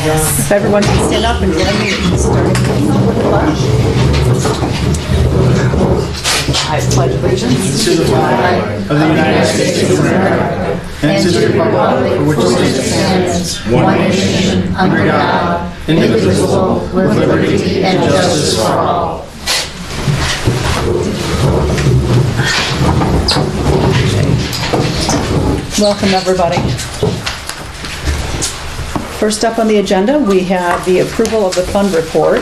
If everyone can stand up and join me in starting with the pledge. I pledge allegiance to the flag of the United States of America and to the republic for which it stands, one nation, under God, indivisible, with liberty and justice for all. Welcome, everybody. First up on the agenda, we have the approval of the fund report.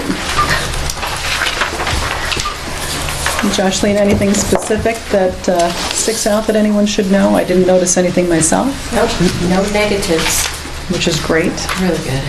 Jocelyn, anything specific that sticks out that anyone should know? I didn't notice anything myself. Nope, no negatives. Which is great. Really good.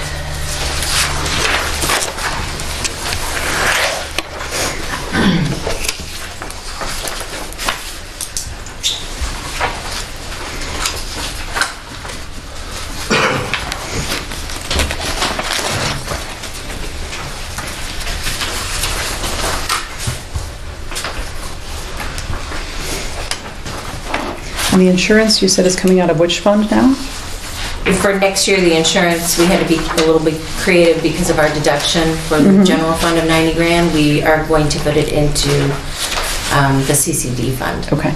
And the insurance, you said, is coming out of which fund now? For next year, the insurance, we had to be a little bit creative because of our deduction for the general fund of 90 grand. We are going to put it into the CCD fund. Okay.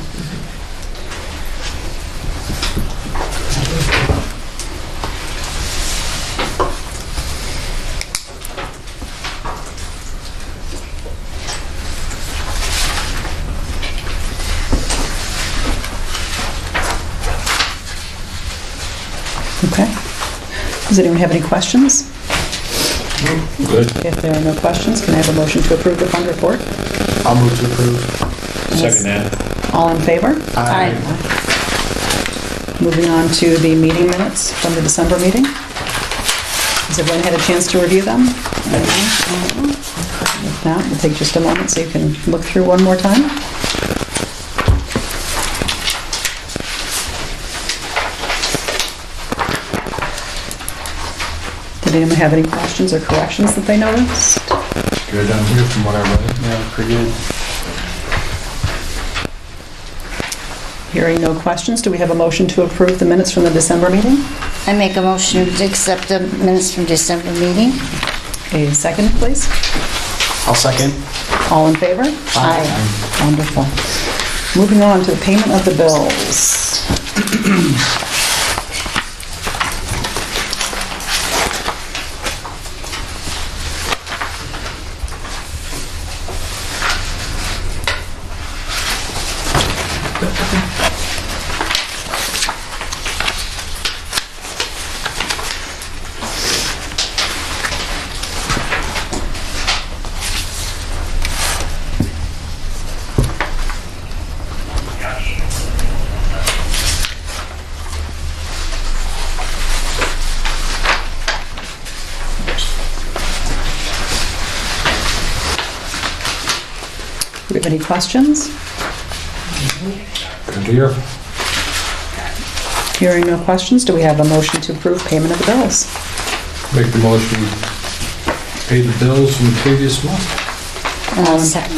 Okay. Does anyone have any questions? Good. If there are no questions, can I have a motion to approve the fund report? I'll move to approve. Second that. All in favor? Aye. Moving on to the meeting minutes from the December meeting. Has everyone had a chance to review them? If not, we'll take just a moment so you can look through one more time. Did anyone have any questions or corrections that they noticed? Good down here from what I read. Yeah, pretty good. Hearing no questions, do we have a motion to approve the minutes from the December meeting? I make a motion to accept the minutes from December meeting. A second, please. I'll second. All in favor? Aye. Wonderful. Moving on to the payment of the bills. Do we have any questions? Good to hear. Hearing no questions, do we have a motion to approve payment of the bills? Make the motion. Pay the bills from the previous month.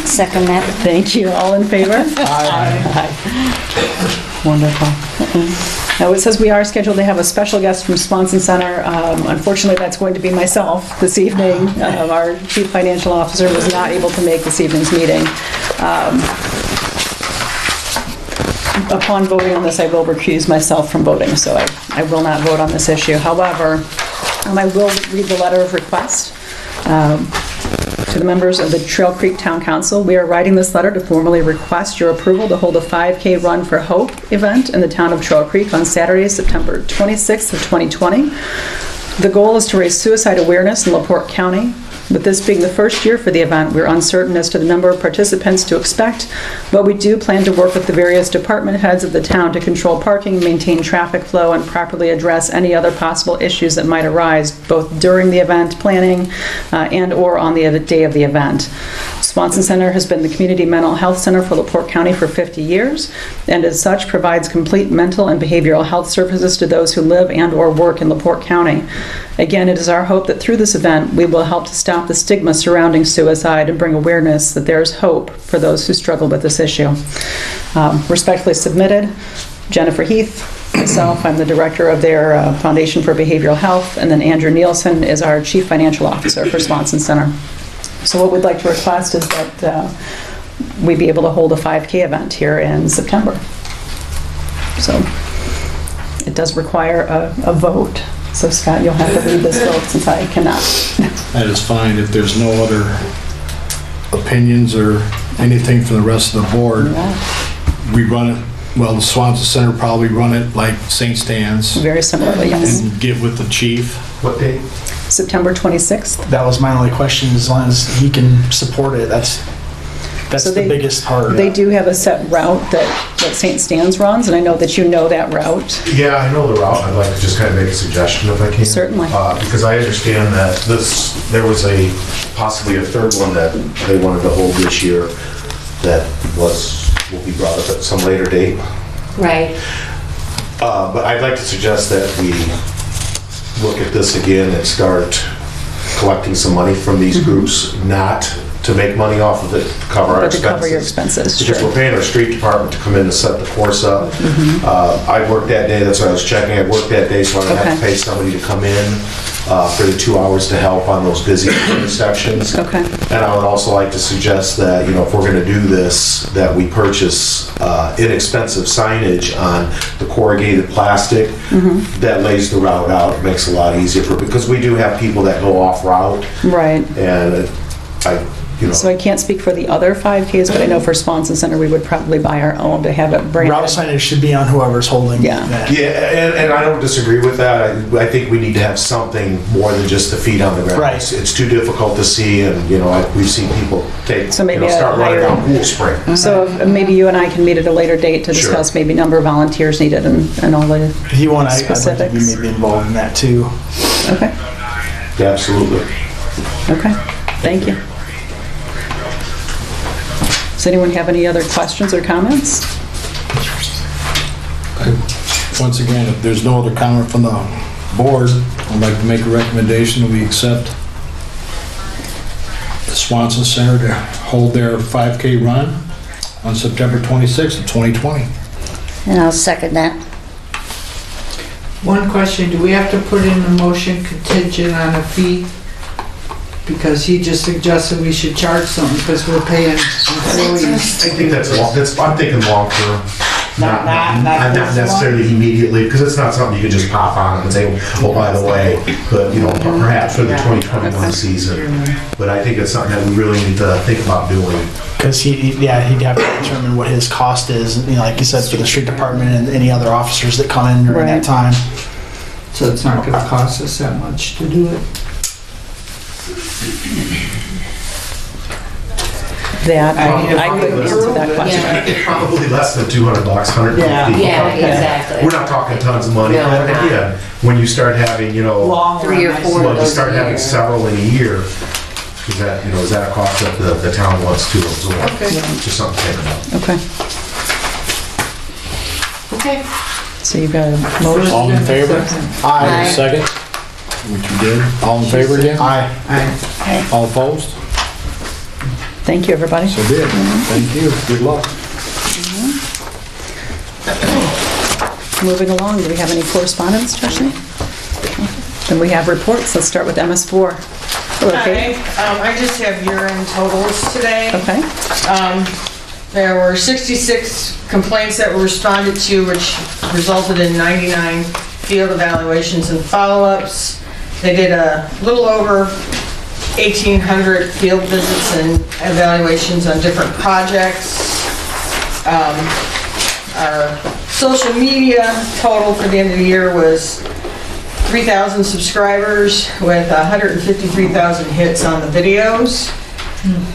Second that. Thank you. All in favor? Aye. Wonderful. Now, it says we are scheduled to have a special guest from Swanson Center. Unfortunately, that's going to be myself this evening. Our Chief Financial Officer was not able to make this evening's meeting. Upon voting on this, I will recuse myself from voting, so I will not vote on this issue. However, I will read the letter of request. To the members of the Trail Creek Town Council, we are writing this letter to formally request your approval to hold a 5K Run for Hope event in the town of Trail Creek on Saturday, September 26th of 2020. The goal is to raise suicide awareness in LaPorte County. With this being the first year for the event, we're uncertain as to the number of participants to expect, but we do plan to work with the various department heads of the town to control parking, maintain traffic flow, and properly address any other possible issues that might arise, both during the event planning and or on the day of the event. Swanson Center has been the community mental health center for LaPorte County for 50 years, and as such provides complete mental and behavioral health services to those who live and or work in LaPorte County. Again, it is our hope that through this event, we will help to stop the stigma surrounding suicide and bring awareness that there is hope for those who struggle with this issue. Respectfully submitted, Jennifer Heath, Myself, I'm the director of their Foundation for Behavioral Health, and then Andrew Nielsen is our Chief Financial Officer for Swanson Center. So what we'd like to request is that we be able to hold a 5K event here in September. So it does require a vote. So Scott, you'll have to read this vote since I cannot. That is fine. If there's no other opinions or anything from the rest of the board, we run it, well, the Swanson Center probably run it like St. Stan's. Very similarly, yes. And get with the chief. What date? September 26th. That was my only question, as long as he can support it, that's So the biggest part. They do have a set route that St. Stan's runs, and I know that you know that route. Yeah, I know the route. I'd like to just kind of make a suggestion if I can. Certainly. Because I understand that there was possibly a third one that they wanted to hold this year that will be brought up at some later date. Right. But I'd like to suggest that we look at this again and start collecting some money from these groups, not to make money off of it, to cover our But to expenses. cover your expenses, Because sure. we're paying our street department to come in and set the course up. I worked that day, that's what I was checking, I worked that day, so I would have to Okay. pay somebody to come in for the 2 hours to help on those busy intersections. Okay. And I would also like to suggest that, if we're gonna do this, that we purchase inexpensive signage on the corrugated plastic that lays the route out. It makes it a lot easier because we do have people that go off route, Right. and So I can't speak for the other 5Ks, but I know for Swanson Center, we would probably buy our own to have it branded. Route signage should be on whoever's holding Yeah. that. Yeah, and I don't disagree with that. I think we need to have something more than just the feet on the ground. Right. It's too difficult to see, and, we've seen people So maybe start a running higher- down Pool Spring. So maybe you and I can meet at a later date to Sure. discuss maybe number of volunteers needed and all the If you want, I'd like to be specifics. maybe involved in that too. Okay, Absolutely. okay, thank you. Does anyone have any other questions or comments? Once again, if there's no other comment from the board, I'd like to make a recommendation that we accept the Swanson Center to hold their 5K run on September 26th of 2020. And I'll second that. One question, do we have to put in a motion contingent on a fee? Because he just suggested we should charge something because we're paying employees. I think I'm thinking long term. Not Not this necessarily immediately, because it's not something you can just pop on and say, oh, by the way, but, perhaps for the 2021 season. But I think it's something that we really need to think about doing. Because he'd have to determine what his cost is, like you said, for the street department and any other officers that come in during Right. that time. So it's not gonna cost us that much to do it? That, I I couldn't answer that question. Yeah. Probably less than $200, $150. Yeah, exactly. We're not talking tons of money. No, we're But not. again, when you start having, Long 3 or run, I 4 see. of well, you those start a having year. several in a year, is that a cost that the town wants to absorb? Okay. Just something to think about. Okay, Okay. so you've got a motion. All in favor? Aye. Second? Which you did. All in favor again? Aye. Aye. All opposed? Thank you, everybody. So be it. Thank you. Good luck. Moving along, do we have any correspondence, Joshua? Then we have reports. Let's start with MS4. Hello, Kate. Hi, I just have year-end totals today. Okay, There were 66 complaints that were responded to, which resulted in 99 field evaluations and follow-ups. They did a little over 1,800 field visits and evaluations on different projects. Our social media total for the end of the year was 3,000 subscribers with 153,000 hits on the videos.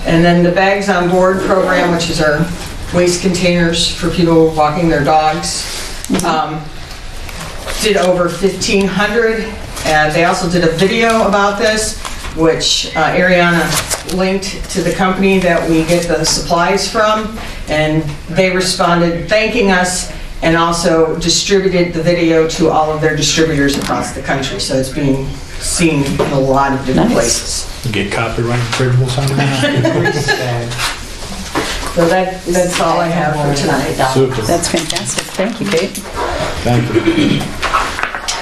And then the Bags on Board program, which is our waste containers for people walking their dogs, did over 1,500. And they also did a video about this, which Ariana linked to the company that we get the supplies from. And they responded thanking us and also distributed the video to all of their distributors across the country. So it's being seen in a lot of different Nice. places. You get copyright infringements on that? So that's all I have for tonight. Super. that's fantastic. Thank you, Kate. Thank you.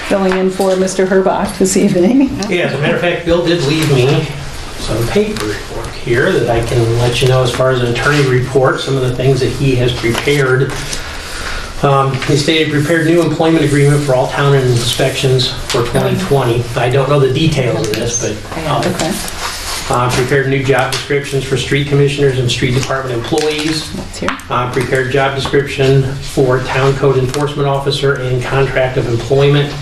Filling in for Mr. Herbach this evening. Yeah, as a matter of fact, Bill did leave me some paperwork here that I can let you know as far as an attorney report, some of the things that he has prepared. He stated prepared new employment agreement for all town inspections for 2020. I don't know the details of this, but Okay. prepared new job descriptions for street commissioners and street department employees. Let's hear. Prepared job description for town code enforcement officer and contract of employment.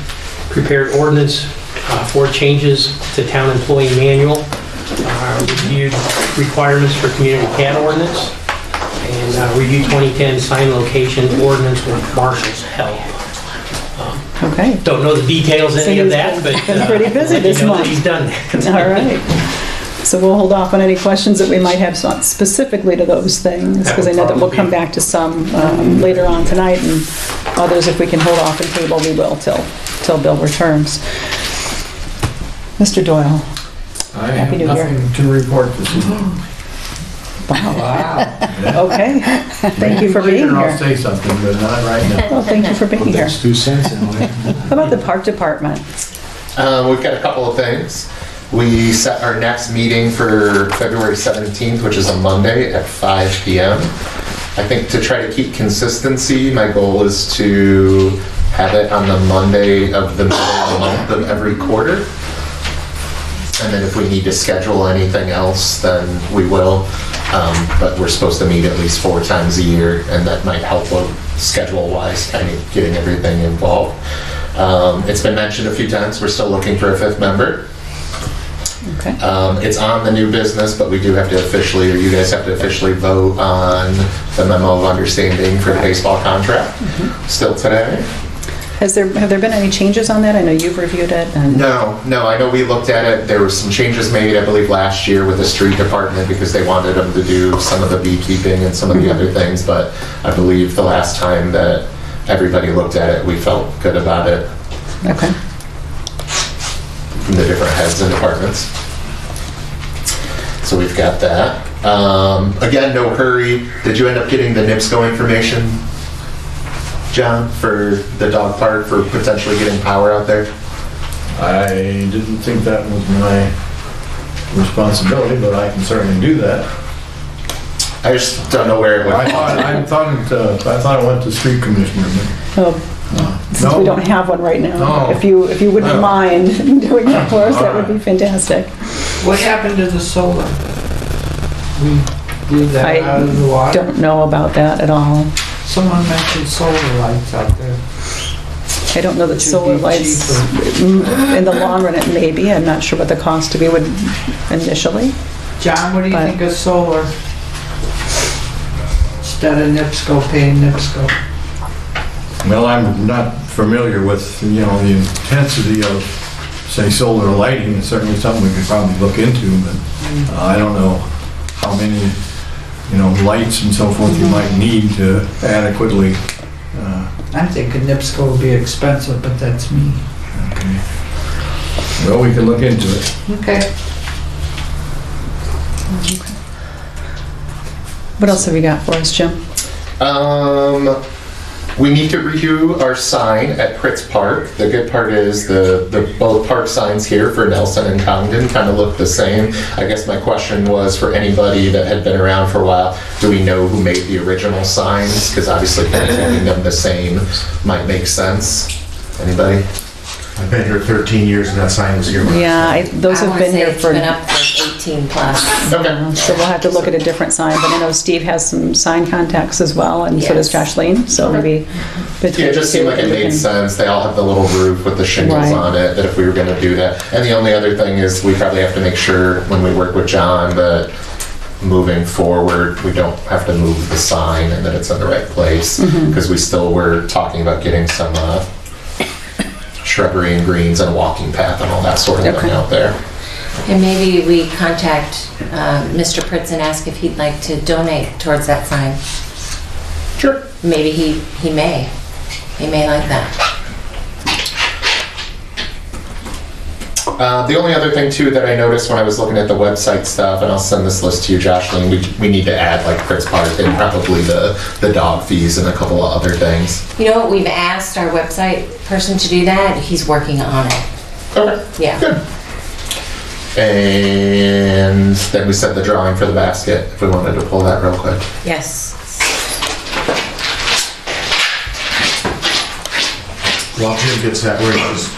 Prepared ordinance for changes to town employee manual. Reviewed requirements for community cat ordinance. And review 2010 sign location ordinance with marshal's help. Okay. Don't know the details of any of that, but Been pretty busy this month. he's done that. All right. So we'll hold off on any questions that we might have specifically to those things, because I know that we'll come back to some later on tonight, and others, if we can hold off and table, we will till Bill returns. Mr. Doyle. I Happy have New Year. nothing to report this evening. Wow. Okay. Thank you for being Later I'll here. say something, but not right now. Well, thank you for being here. That's 2 cents anyway. How about the park department? We've got a couple of things. We set our next meeting for February 17th, which is a Monday at 5 p.m. I think to try to keep consistency, my goal is to have it on the Monday of the middle of the month of every quarter. And then if we need to schedule anything else, then we will. But we're supposed to meet at least 4 times a year, and that might help schedule-wise, kind of getting everything involved. It's been mentioned a few times, we're still looking for a 5th member. Okay. It's on the new business, but we do have to officially, or you guys have to officially vote on the memo of understanding for the baseball contract still today. Have there been any changes on that? I know you've reviewed it. And No, I know we looked at it. There were some changes made, I believe, last year with the street department because they wanted them to do some of the beekeeping and some of the other things, but I believe the last time that everybody looked at it, we felt good about it. Okay. From the different heads and departments. So we've got that. Again, no hurry. Did you end up getting the NIPSCO information, John, for the dog park, for potentially getting power out there? I didn't think that was my responsibility, but I can certainly do that. I just don't know where it went. I thought it went to street commissioner. Since we don't have one right now, No. if you wouldn't mind doing that for us, that would be fantastic. What happened to the solar? We blew that out of the I water? don't know about that at all. Someone mentioned solar lights out there. I don't know that Which would solar be lights, in the long run, it may be. I'm not sure what the cost to be would initially. John, what do you But- think of solar? Instead of NIPSCO paying NIPSCO. Well, I'm not familiar with, the intensity of, say, solar lighting. It's certainly something we could probably look into, but I don't know how many, lights and so forth you might need to adequately. I'm thinking NIPSCO will be expensive, but that's me. Okay. Well, we can look into it. Okay. What else have you got for us, Jim? We need to review our sign at Pritz Park. The good part is the both park signs here for Nelson and Congdon kind of look the same. I guess my question was for anybody that had been around for a while, do we know who made the original signs? Because obviously kind of having them the same might make sense. Anybody? I've been here 13 years and that sign was here. Yeah, those have been here for... It's been up for 18 plus. Okay. So we'll have to look at a different sign, but I know Steve has some sign contacts as well, and so does Yes. Joshleen, so maybe... Yeah, it just seemed like it made sense. They all have the little roof with the shingles Right. on it, that if we were gonna do that. And the only other thing is we probably have to make sure when we work with John that moving forward, we don't have to move the sign and that it's in the right place. Because we still were talking about getting some shrubbery and greens and a walking path and all that sort of thing out there. And maybe we contact Mr. Pritz and ask if he'd like to donate towards that sign. Sure. Maybe he may. He may like that. The only other thing too that I noticed when I was looking at the website stuff, and I'll send this list to you, Jocelyn, we need to add like Fritz Park and probably the dog fees and a couple of other things. You know what, we've asked our website person to do that, he's working on it. Okay. Yeah. Good. And then we set the drawing for the basket, if we wanted to pull that real quick. Yes. While Jim gets that raised,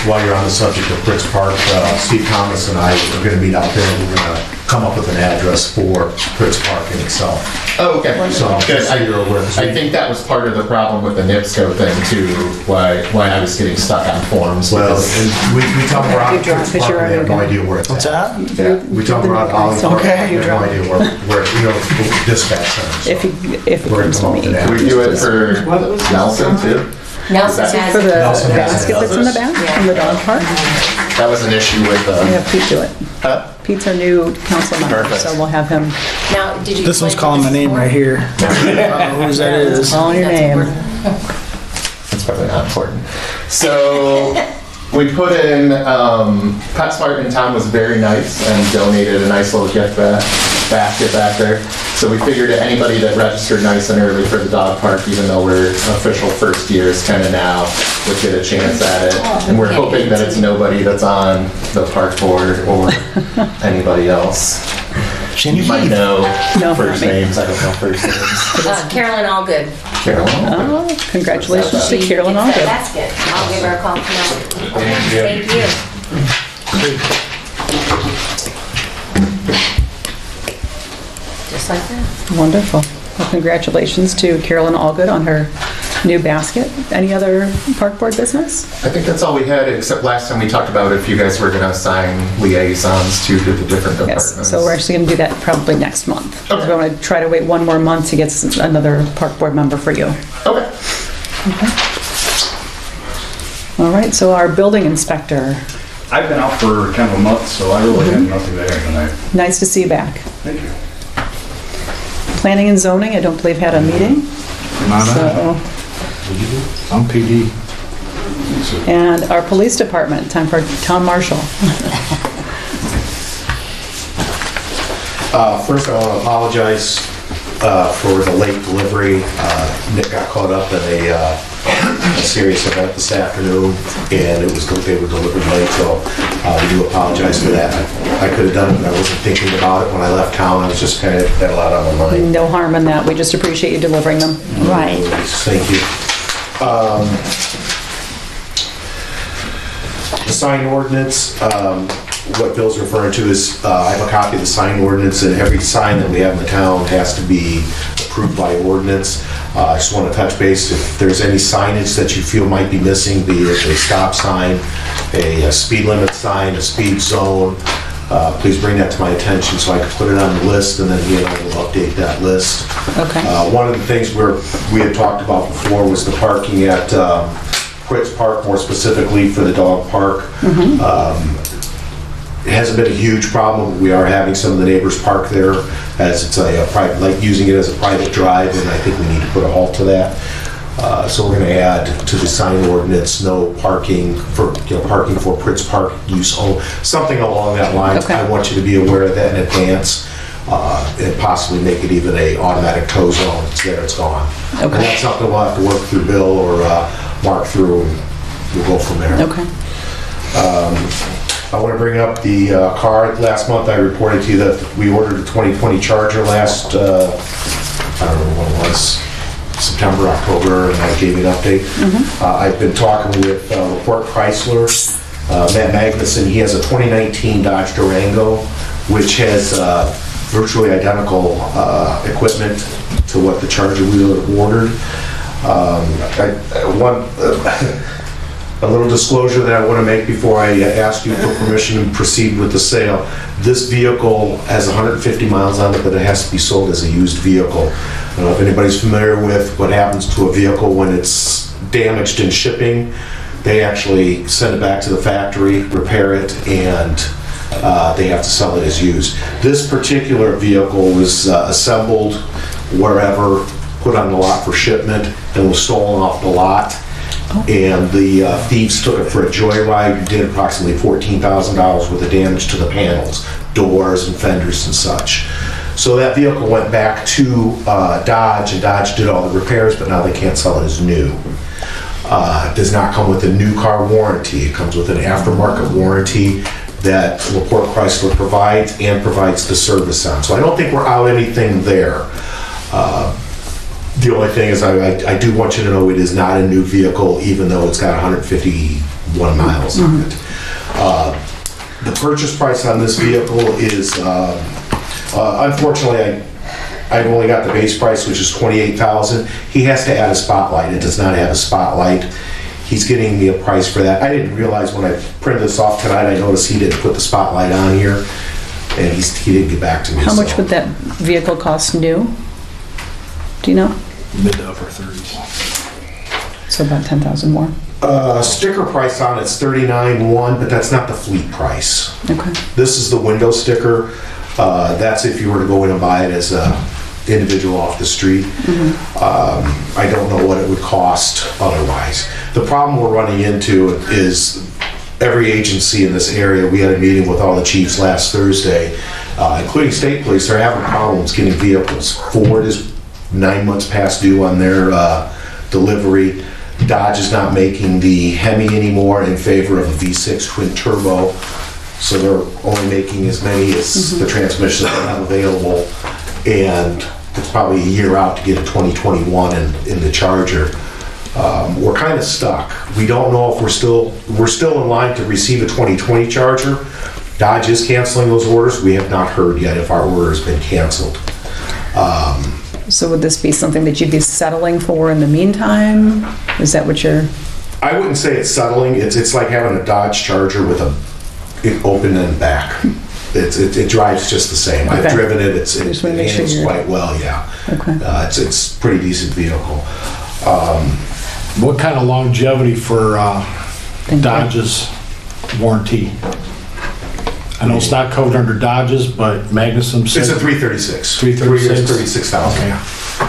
while you're on the subject of Fritz Park, Steve Thomas and I are going to meet out there, and we're going to come up with an address for Fritz Park in itself. Oh, okay. So, Good. just so you're aware. I think that was part of the problem with the NIPSCO thing too, why I was getting stuck on forms. Well, because- and we tell them we're out of Fritz Park, and they have no idea where it's at. What's that? Yeah, we tell them we're out of Ollie Park, Okay. they have no idea where, dispatch center. If it We're comes to gonna me. come up with we do it for Nelson too. Nelson Is that- has For the it. Nelson has basket it. that's in the back, in the dog park, That was an issue with we have Pete do it. huh? Pete's our new council member, Perfect. so we'll have him Now, did you? This one's explain calling my this name before? right here. I don't know whose that is. calling your That's name. important. That's probably not important. So we put in, PetSmart in town was very nice and donated a nice little gift basket back there. So we figured that anybody that registered nice and early for the dog park, even though we're official first years kind of now, would get a chance at it. And we're hoping that it's nobody that's on the park board or anybody else. You might know No, first not me. names, I don't know first names. Carolyn Allgood. Carolyn? Oh, congratulations to She Carolyn gets that Allgood. basket. I'll give her a call tomorrow. Thank you. Thank you. Just like that. Wonderful. Well, congratulations to Carolyn Allgood on her new basket. Any other park board business? I think that's all we had, except last time we talked about if you guys were going to assign liaisons to the different departments. Yes, so we're actually going to do that probably next month. Okay. We're going to try to wait one more month to get another park board member for you. Okay. All right, so our building inspector, I've been out for kind of a month, so I really have nothing there tonight. nice to see you back. Thank you. Planning and zoning, I don't believe had a meeting, Not on, so, on PD. and our police department, time for town marshal. First, I want to apologize for the late delivery. Nick got caught up in a serious event this afternoon, and they were delivered late, so we do apologize for that. I could have done it, but I wasn't thinking about it when I left town. I was just kind of had a lot on my mind. No harm in that, we just appreciate you delivering them. Right. Thank you. The sign ordinance, what Bill's referring to is, I have a copy of the sign ordinance, and every sign that we have in the town has to be approved by ordinance. I just want to touch base, if there's any signage that you feel might be missing, be it a stop sign, a speed limit sign, a speed zone, please bring that to my attention so I can put it on the list, and then I will update that list. Okay. One of the things we had talked about before was the parking at Fritz Park, more specifically for the dog park. It hasn't been a huge problem. We are having some of the neighbors park there as it's a private, like using it as a private drive, and I think we need to put a halt to that. So we're going to add to the sign ordinance, no parking for, parking for Fritz Park use, something along that line. Okay. I want you to be aware of that in advance, and possibly make it even a automatic tow zone. It's there, it's gone. Okay. And that's something we'll have to work through Bill or Mark through, and we'll go from there. Okay. I want to bring up the car. Last month I reported to you that we ordered a 2020 Charger last, I don't know when it was, September, October, and I gave you an update. I've been talking with Report Chrysler, Matt Magnuson. He has a 2019 Dodge Durango, which has virtually identical equipment to what the Charger we ordered. A little disclosure that I want to make before I ask you for permission to proceed with the sale. This vehicle has 150 miles on it, but it has to be sold as a used vehicle. I don't know if anybody's familiar with what happens to a vehicle when it's damaged in shipping. They actually send it back to the factory, repair it, and they have to sell it as used. This particular vehicle was assembled wherever, put on the lot for shipment, and was stolen off the lot. and the thieves took it for a joyride, did approximately $14,000 worth of damage to the panels, doors and fenders and such. So that vehicle went back to Dodge, and Dodge did all the repairs, but now they can't sell it as new. It does not come with a new car warranty. It comes with an aftermarket warranty that LaPorte Chrysler provides and provides the service on. So I don't think we're out anything there. The only thing is I do want you to know it is not a new vehicle, even though it's got 151 miles on it. The purchase price on this vehicle is, unfortunately, I've only got the base price, which is $28,000. He has to add a spotlight. It does not have a spotlight. He's getting me a price for that. I didn't realize when I printed this off tonight, I noticed he didn't put the spotlight on here, and he didn't get back to me. How much would that vehicle cost new? Do you know? Mid to upper 30s. So about 10,000 more. Sticker price on it's $39,100, but that's not the fleet price. Okay. This is the window sticker. That's if you were to go in and buy it as a individual off the street. I don't know what it would cost otherwise. The problem we're running into is every agency in this area, we had a meeting with all the chiefs last Thursday, including state police, they're having problems getting vehicles. Ford is 9 months past due on their delivery. Dodge is not making the Hemi anymore in favor of a V6 twin turbo. So they're only making as many as the transmissions they have available. And it's probably a year out to get a 2021 in the Charger. We're kind of stuck. We don't know if we're still in line to receive a 2020 Charger. Dodge is canceling those orders. We have not heard yet if our order has been canceled. So would this be something that you'd be settling for in the meantime? Is that what you're... I wouldn't say it's settling. It's like having a Dodge Charger with it open and back. It drives just the same. Okay. I've driven it. It handles sure quite well, yeah. Okay. It's a pretty decent vehicle. What kind of longevity for Dodge's warranty? I know it's not covered under Dodge's, but Magnuson said... It's a 336. 336? 36,000. Okay.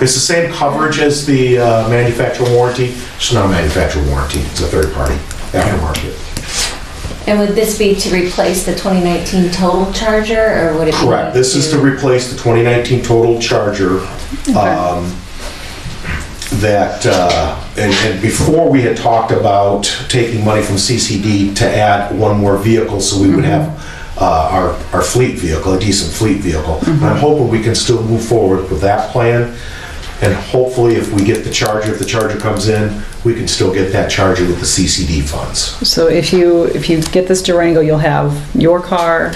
It's the same coverage as the manufacturer warranty. It's not a manufacturer warranty. It's a third party aftermarket. And would this be to replace the 2019 total Charger, or would it be... Correct. This is to replace the 2019 total Charger. And before we had talked about taking money from CCD to add one more vehicle so we would have our fleet vehicle, a decent fleet vehicle. And I'm hoping we can still move forward with that plan. And hopefully if we get the Charger, if the Charger comes in, we can still get that Charger with the CCD funds. So if you get this Durango, you'll have your car,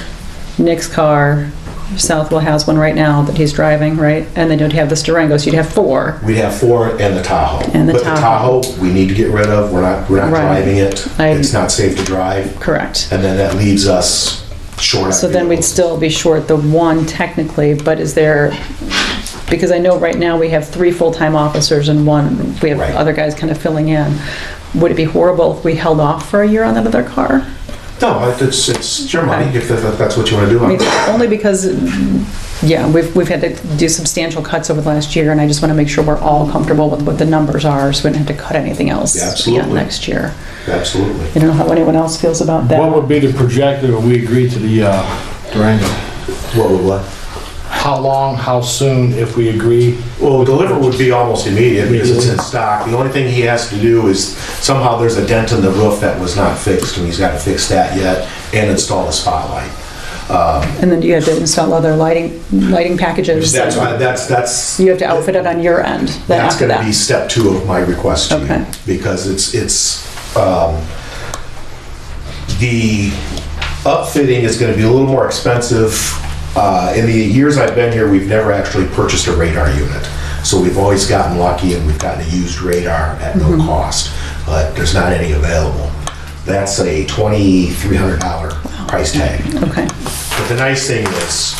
Nick's car, Southwell has one right now that he's driving, right? And then you'd have this Durango, so you'd have 4. We'd have 4 and the Tahoe. And the but Tahoe. the Tahoe, we need to get rid of. We're not driving it. It's not safe to drive. Correct. And then that leaves us short. So then we'd still be short the 1 technically, but is there... Because I know right now we have 3 full-time officers and 1, we have other guys kind of filling in. Would it be horrible if we held off for a year on that other car? No, it's your money if that's what you want to do. I mean, only because, yeah, we've had to do substantial cuts over the last year, and I just want to make sure we're all comfortable with what the numbers are, so we don't have to cut anything else beyond next year. Absolutely. I don't know how anyone else feels about that. What would be the projected if we agreed to the Durango? What would what? How long, how soon if we agree? Well, deliver would be almost immediate because it's in stock. The only thing he has to do is somehow there's a dent in the roof that was not fixed, and he's got to fix that yet and install the spotlight. And then do you have to install other lighting packages? That's you have to outfit it on your end. That's going to be step 2 of my request to you, because it's the upfitting is going to be a little more expensive. In the years I've been here, we've never actually purchased a radar unit. So we've always gotten lucky and we've gotten a used radar at no cost, but there's not any available. That's a $2,300 price tag. Okay. But the nice thing is,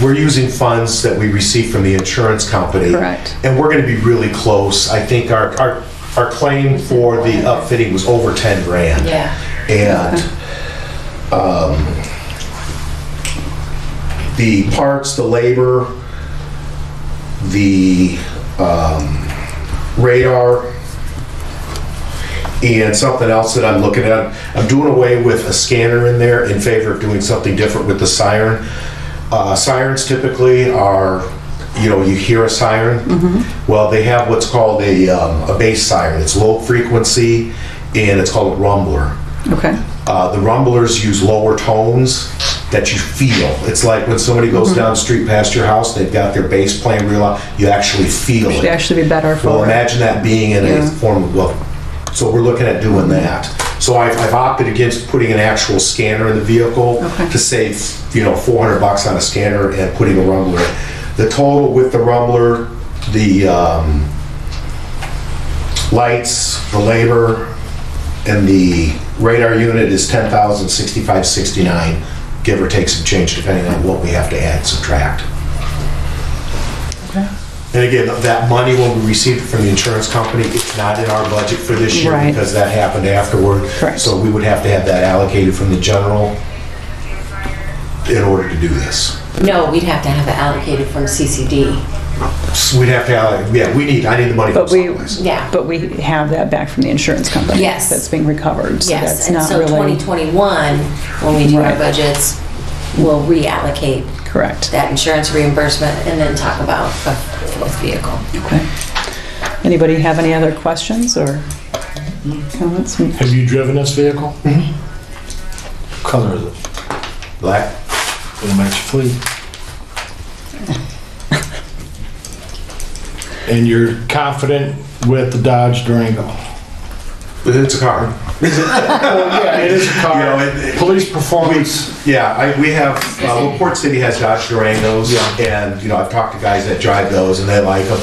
we're using funds that we receive from the insurance company. Correct. And we're going to be really close. I think our claim for the upfitting was over 10 grand. Yeah. And the parts, the labor, the radar, And something else that I'm looking at, I'm doing away with a scanner in there in favor of doing something different with the siren. Sirens typically are, you hear a siren. Well, they have what's called a base siren. It's low frequency and it's called a rumbler. Okay. The rumblers use lower tones that you feel. It's like when somebody goes down the street past your house, they've got their bass playing real loud, you actually feel it. Should actually be better for. Well, imagine that being in a form of, so we're looking at doing that. So I've opted against putting an actual scanner in the vehicle to save, $400 on a scanner and putting a rumbler in. The total with the rumbler, the lights, the labor, and the radar unit is $10,065.69, give or take some change depending on what we have to add and subtract. Okay. And again, that money, when we received it from the insurance company, it's not in our budget for this year Right. because that happened afterward. Correct. So we would have to have that allocated from the general in order to do this. No, we'd have to have it allocated from CCD. So we'd have to, I need the money from someplace. Yeah. But we have that back from the insurance company. Yes. That's being recovered. So Yes, that's and not so really 2021, when we do our Right. budgets, we'll reallocate correct. that insurance reimbursement and then talk about a fourth vehicle. Okay. Anybody have any other questions or comments? Have you driven this vehicle? What color is it? Black. It'll match your fleet. And you're confident with the Dodge Durango? It's a car. Yeah, it is a car. Police performance. We have, Port City has Dodge Durangos, and, I've talked to guys that drive those, and they like them.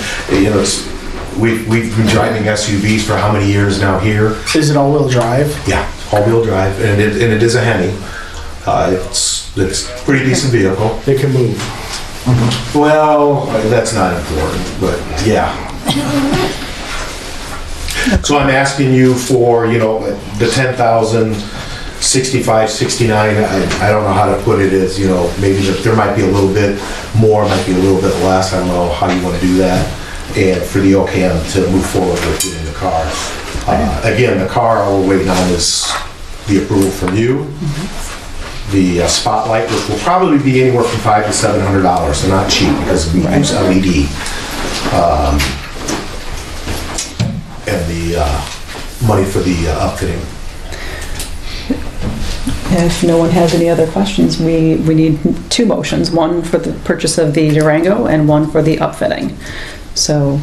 We've been driving SUVs for how many years now here? Is it all-wheel drive? Yeah, all-wheel drive, and it is a Hemi. It's a pretty decent vehicle. It can move. Well, that's not important, but yeah. So I'm asking you for, the 10,065, 69. I don't know how to put it as, maybe there might be a little bit more, might be a little bit less. I don't know how you want to do that. And for the OCAM to move forward with getting the car. Again, the car all we're waiting on is the approval from you. The spotlight, which will probably be anywhere from $500 to $700, so not cheap because we use LED. And the money for the upfitting. If no one has any other questions, we need two motions, one for the purchase of the Durango and one for the upfitting. So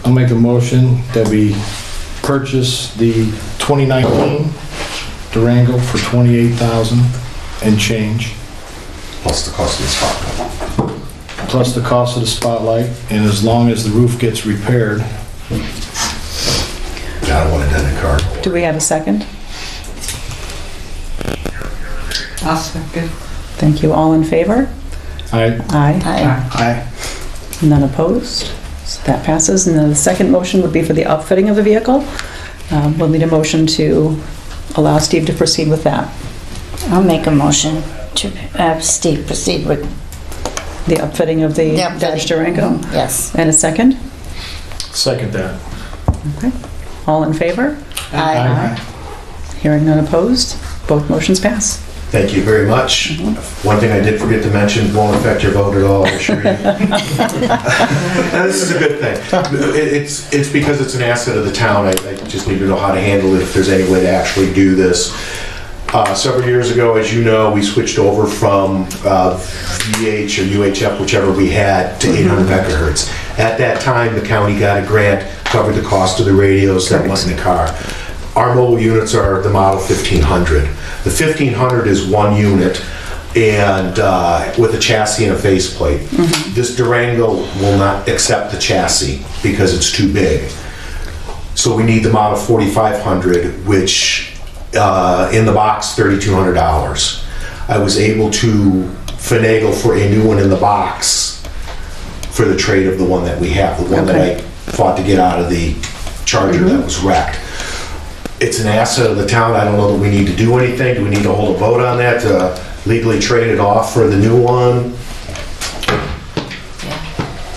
I'll make a motion that we purchase the 2019 Durango for $28,000 and change. Plus the cost of the spotlight. Plus the cost of the spotlight, and as long as the roof gets repaired. I don't want a dented car. do we have a second? I'll second. Thank you. All in favor? Aye. Aye. Aye. None opposed? So that passes. And then the second motion would be for the upfitting of the vehicle. We'll need a motion to allow Steve to proceed with that. I'll make a motion to have Steve proceed with The upfitting of the upfitting. Dodge Durango. Yes. And a second? Second that. Okay. All in favor? Aye. Hearing none opposed, both motions pass. Thank you very much. One thing I did forget to mention, won't affect your vote at all, I assure you. This is a good thing. It's because it's an asset of the town. I just need to know how to handle it, if there's any way to actually do this. Several years ago, as you know, we switched over from VH or UHF, whichever we had, to 800 megahertz. At that time, the county got a grant, covered the cost of the radios that went in the car. Our mobile units are the model 1500. The 1500 is one unit and with a chassis and a faceplate. This Durango will not accept the chassis because it's too big. So we need the model 4500, which in the box, $3,200. I was able to finagle for a new one in the box for the trade of the one that we have, the one that I fought to get out of the Charger that was wrecked. It's an asset of the town. I don't know that we need to do anything. Do we need to hold a vote on that to legally trade it off for the new one?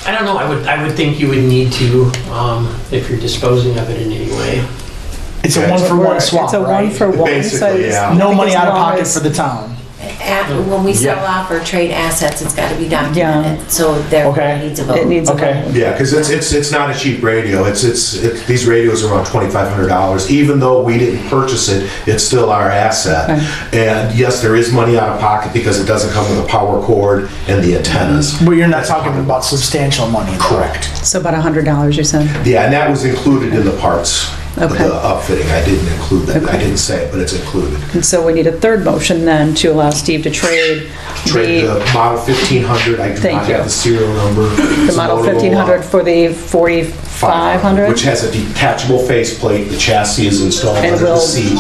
I don't know, I would think you would need to, if you're disposing of it in any way. It's a one-for-one swap, It's a right? one-for-one. Basically, yeah. No money out of pocket for the town. When we sell off or trade assets, it's got to be documented, so therefore Okay. it needs a vote. It needs a Okay. vote. Yeah, because it's not a cheap radio. These radios are around $2,500. Even though we didn't purchase it, it's still our asset. And yes, there is money out of pocket because it doesn't come with a power cord and the antennas. But you're not talking about substantial money. though. Correct. So about $100, you said? Yeah, and that was included in the parts. Okay. The upfitting, I didn't include that. I didn't say it, but it's included. And so we need a third motion then to allow Steve to trade Trade the model 1500. I do Thank not you. have the serial number. the model 1500 for the 4500? Which has a detachable faceplate. The chassis is installed And under the will seat.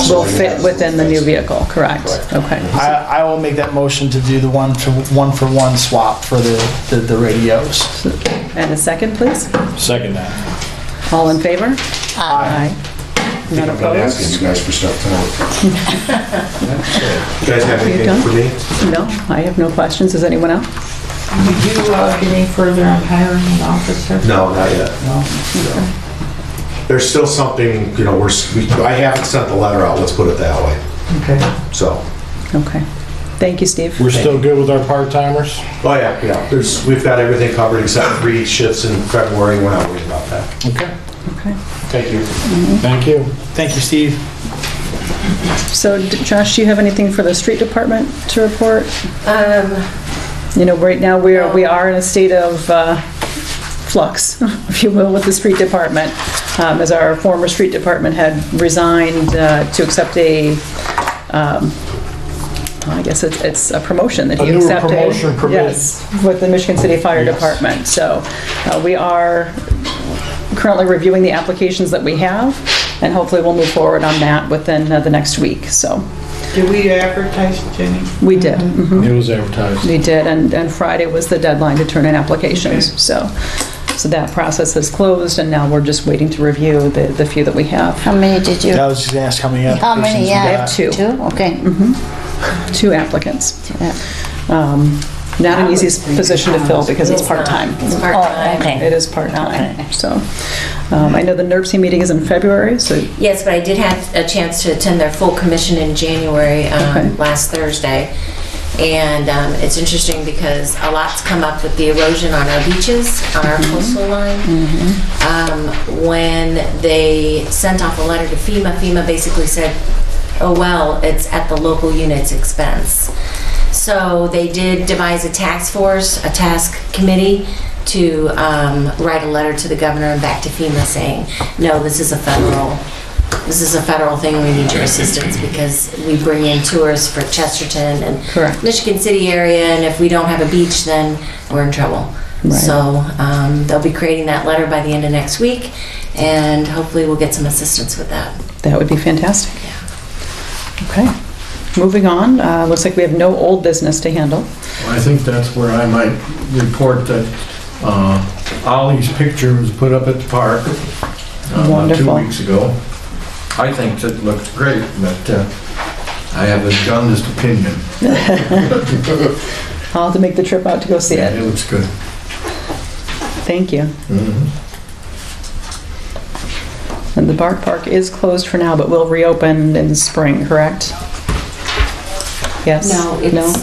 will fit within the new vehicle, correct? Okay. I will make that motion to do the one-for-one swap for the radios. And a second, please? Second that. All in favor? Aye. None I'm not asking opposed? you guys for stuff tonight. You guys have You anything done? for me? No, I have no questions. Does anyone else? Did you get any further on hiring an officer? No, not yet. No. There's still something, you know, I haven't sent the letter out, let's put it that way. Okay. So, Okay. Thank you, Steve. We're still good with our part-timers? oh yeah, we've got everything covered except 3 shifts in February. We're not worried about that. Okay. Okay. Thank you. Thank you. Thank you, Steve. So Josh, do you have anything for the street department to report? You know, right now we are in a state of flux, if you will, with the street department, as our former street department had resigned to accept a, I guess it's a promotion that he A newer accepted. promotion permitted. Yes, with the Michigan City Fire Yes. Department. So we are currently reviewing the applications that we have, and hopefully we'll move forward on that within the next week. So Did we advertise, Jenny? we did. Mhm. It was advertised. We did, and Friday was the deadline to turn in applications. So that process has closed, and now we're just waiting to review the few that we have. How many did you? I was just gonna ask how many How many? applications we Yeah. got. Two. Two? Okay. 2 applicants. Yeah. Not an easy position to fill because it's It's not. part-time. It's part-time. Oh, okay. It is part-time, Okay. so. I know the NERC meeting is in February, so, Yes, but I did have a chance to attend their full commission in January, Okay. last Thursday. And it's interesting because a lot's come up with the erosion on our beaches, on our coastal line. When they sent off a letter to FEMA basically said, oh, well, it's at the local unit's expense. So they did devise a task force, a task committee to write a letter to the governor and back to FEMA saying, no, this is a federal thing, we need your assistance because we bring in tourists for Chesterton and Correct. Michigan City area, and if we don't have a beach, then we're in trouble. Right. So they'll be creating that letter by the end of next week, and hopefully we'll get some assistance with that. that would be fantastic. Okay, moving on. Looks like we have no old business to handle. I think that's where I might report that Ollie's picture was put up at the park about Wonderful. 2 weeks ago. I think it looks great, but I have a jaundiced opinion. I'll have to make the trip out to go see It it. looks good. Thank you. And the Bark Park is closed for now, but will reopen in the spring, correct? Yes? No,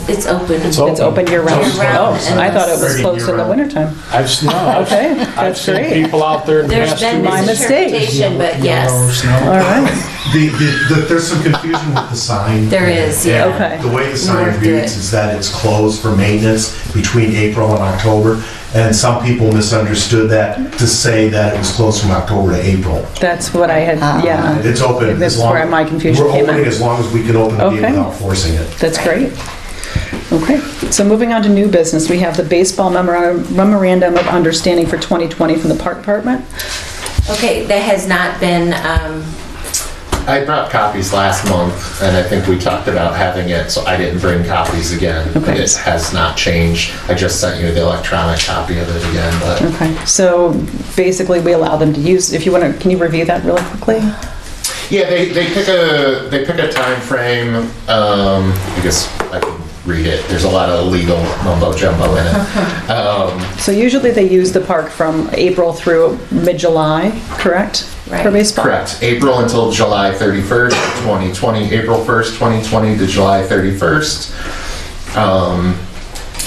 it's open. It's open year-round? Year-round, Oh, I thought it was and closed in the wintertime. Okay, I've that's seen great. people out there in the There's past been 2 My weeks. mistake. misinterpretation, but yes, All right, There's some confusion with the sign. there is, yeah. okay. The way the sign worked through reads it. is that it's closed for maintenance between April and October, and some people misunderstood that to say that it was closed from October to April. That's what I had, yeah. It's open. That's as long- where my confusion We're came in. opening as long as we can open the gate Okay. without forcing it. That's great. Okay, so moving on to new business, we have the baseball memorandum of understanding for 2020 from the Park Department. Okay, that has not been, I brought copies last month, and I think we talked about having it, so I didn't bring copies again. Okay. It has not changed. I just sent you the electronic copy of it again, but Okay, so basically we allow them to use, if you want to, can you review that really quickly? yeah, they pick a time frame. I guess I can read it. There's a lot of legal mumbo jumbo in it. So usually they use the park from April through mid-July, correct? for baseball? Correct. April until July 31st, 2020. April 1st, 2020 to July 31st.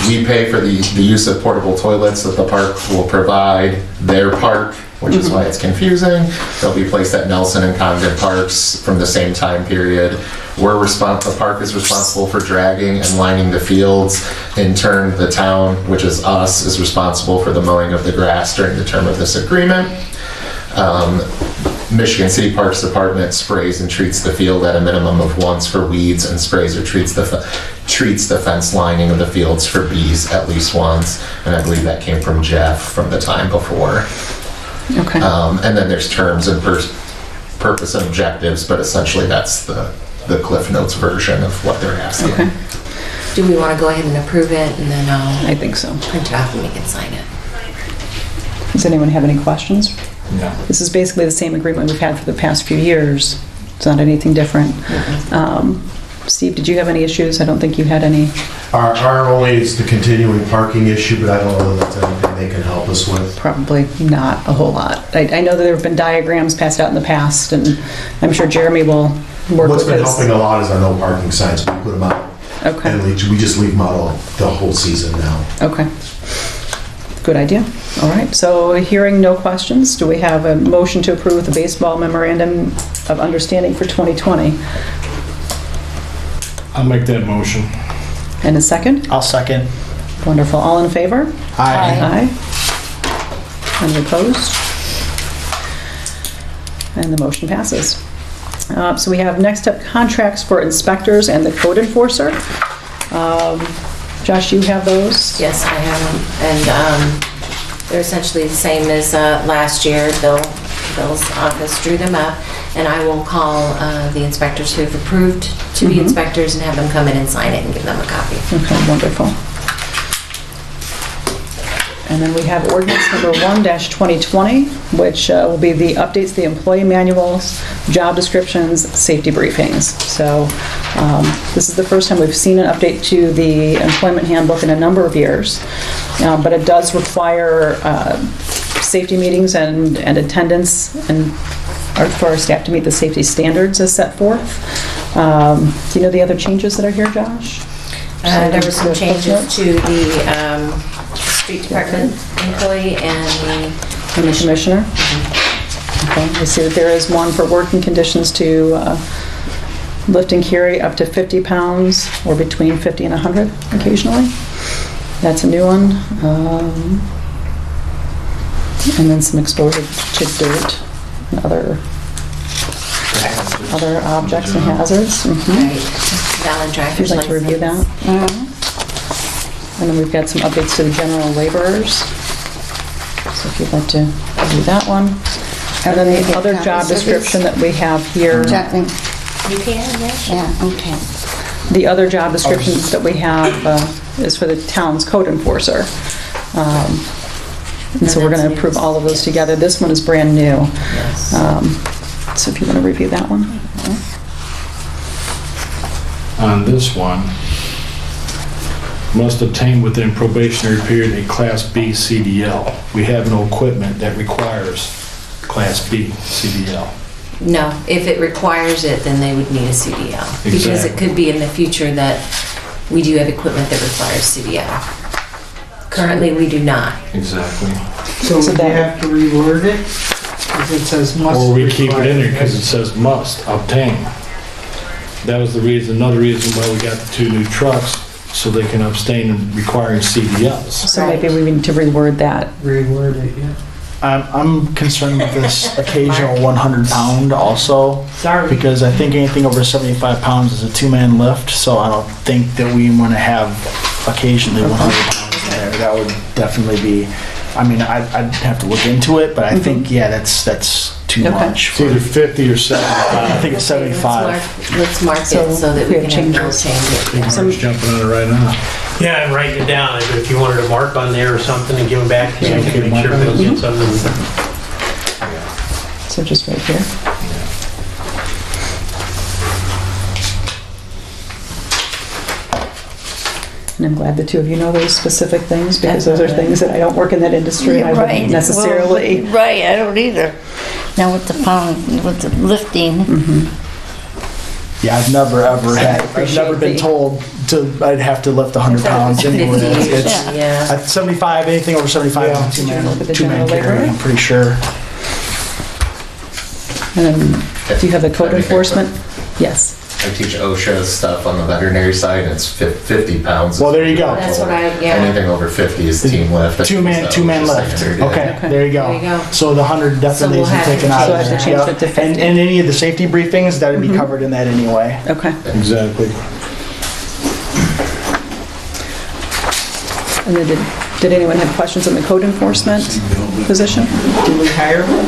We pay for the use of portable toilets that the park will provide. Their park, which is why it's confusing. They'll be placed at Nelson and Congdon parks from the same time period. The park is responsible for dragging and lining the fields. In turn, the town, which is us, is responsible for the mowing of the grass during the term of this agreement. Michigan City Parks Department sprays and treats the field at a minimum of once for weeds, and sprays or treats the fence lining of the fields for bees at least once. And I believe that came from Jeff from the time before. Okay. And then there's terms and purpose and objectives, but essentially that's the Cliff Notes version of what they're asking. Okay. Do we want to go ahead and approve it, and then I think so. print it off and we can sign it? Does anyone have any questions? Yeah. This is basically the same agreement we've had for the past few years. It's not anything different. Steve, did you have any issues? I don't think you had any. Our only is the continuing parking issue, but I don't know that that's anything they can help us with. Probably not a whole lot. I know that there have been diagrams passed out in the past, and I'm sure Jeremy will work What's with been his. helping a lot is our no parking signs. We put them out. Okay. And we just leave them out the whole season now. Okay. Good idea. All right. So hearing no questions, do we have a motion to approve the baseball memorandum of understanding for 2020? I'll make that motion. And a second? I'll second. Wonderful. All in favor? Aye. Aye. Any opposed? And the motion passes. So we have next up contracts for inspectors and the code enforcer. Josh, you have those? Yes, I have them. And they're essentially the same as last year. Bill's office drew them up, and I will call the inspectors who have approved to be inspectors and have them come in and sign it and give them a copy. Okay, wonderful. And then we have ordinance number 1-2020, which will be the updates to the employee manuals, job descriptions, safety briefings. So this is the first time we've seen an update to the employment handbook in a number of years, but it does require safety meetings and attendance and for our staff to meet the safety standards as set forth. Do you know the other changes that are here, Josh? There were some changes to the street department employee and the commissioner. Okay, I see that there is one for working conditions to lift and carry up to 50 pounds or between 50 and 100 occasionally. That's a new one. And then some exposure to dirt and other objects and hazards. Valid Would driver's you like to review that? And then we've got some updates to the general laborers. So if you'd like to review that one. And then the other job description that we have here. You can, yes. Yeah, okay. The other job descriptions that we have is for the town's code enforcer. And so we're going to approve all of those together. This one is brand new. Yes. So if you want to review that one. On this one, must obtain within probationary period a Class B CDL. We have no equipment that requires Class B CDL. No, if it requires it, then they would need a CDL. Because it Exactly. could be in the future that we do have equipment that requires CDL. Currently, we do not. Exactly. So So we that- have to reword it? Because it says must. Or we keep it in there require. because it says must obtain. That was the reason, another reason why we got the 2 new trucks, so they can abstain in requiring CDLs. So maybe we need to reword that. Reword it, yeah. I'm concerned with this occasional 100-pound also, Sorry. because I think anything over 75 pounds is a 2-man lift, so I don't think that we want to have occasionally 100 pounds in there. That would definitely be, I mean, I'd have to look into it, but I think, yeah, that's too Okay. much. It's either 50 or 75. I think it's 75. Let's mark it So so that we we have can have Bill changes. change it. Mark's jumping on it right now. Yeah, I'm writing it down. If you wanted to mark on there or something and give them back to me, I can make sure Bill gets something. So just right here. And I'm glad the two of you know those specific things, because those are things that I don't work in that industry and I Right. wouldn't necessarily. Well, right, I don't either. Now with the pound, with the lifting, Yeah, I've never ever had, I've never been told I'd have to lift 100 pounds anyway. It's Yeah. at 75, anything over 75, Look at the two-man general carry, laborer. I'm pretty sure. Do you have the code enforcement? Yes. I teach OSHA stuff on the veterinary side, and it's 50 pounds. Well, there you go. That's what yeah. Anything over 50 is team lift. Two-man lift. Okay, there you go. There you go. So the 100 definitely we'll needs to have be to taken out. So I have to of change there. it to 50. And any of the safety briefings, that'd be covered in that anyway. Okay. Exactly. And then did anyone have questions on the code enforcement position? Do we hire one?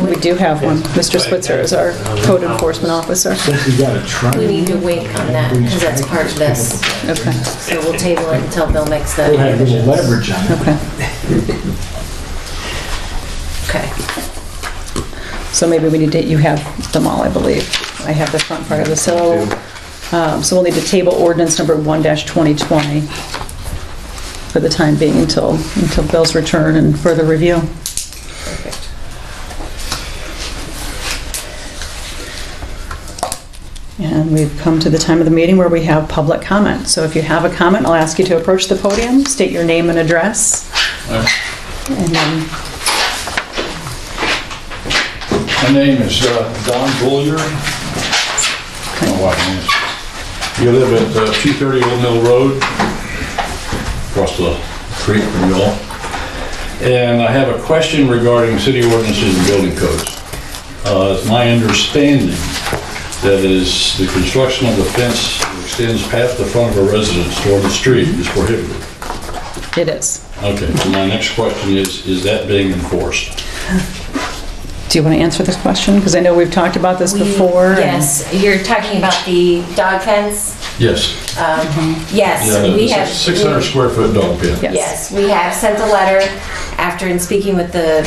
We do have one. Mr. Switzer is our code enforcement officer. We need to wait on that because that's part of this. Okay. So we'll table it until Bill makes the We'll have a little revisions. leverage on it. Okay. Okay. So maybe we need to, you have them all, I believe. I have the front part of the, so we'll need to table ordinance number 1-2020 for the time being until Bill's return and further review. And we've come to the time of the meeting where we have public comment. So if you have a comment, I'll ask you to approach the podium, state your name and address. And then, My name is Don Bullier. My wife is. You live at 230 Old Mill Road, across the creek from y'all. And I have a question regarding city ordinances and building codes. It's my understanding that is the construction of the fence that extends past the front of a residence toward the street is prohibited. it is. Okay, so my next question is that being enforced? Do you want to answer this question? Because I know we've talked about this before. and- Yes, you're talking about the dog fence? Yes. Yes, Yeah, we it's a have. 600 square foot dog pen. Yes. Yes, we have sent a letter after in speaking with the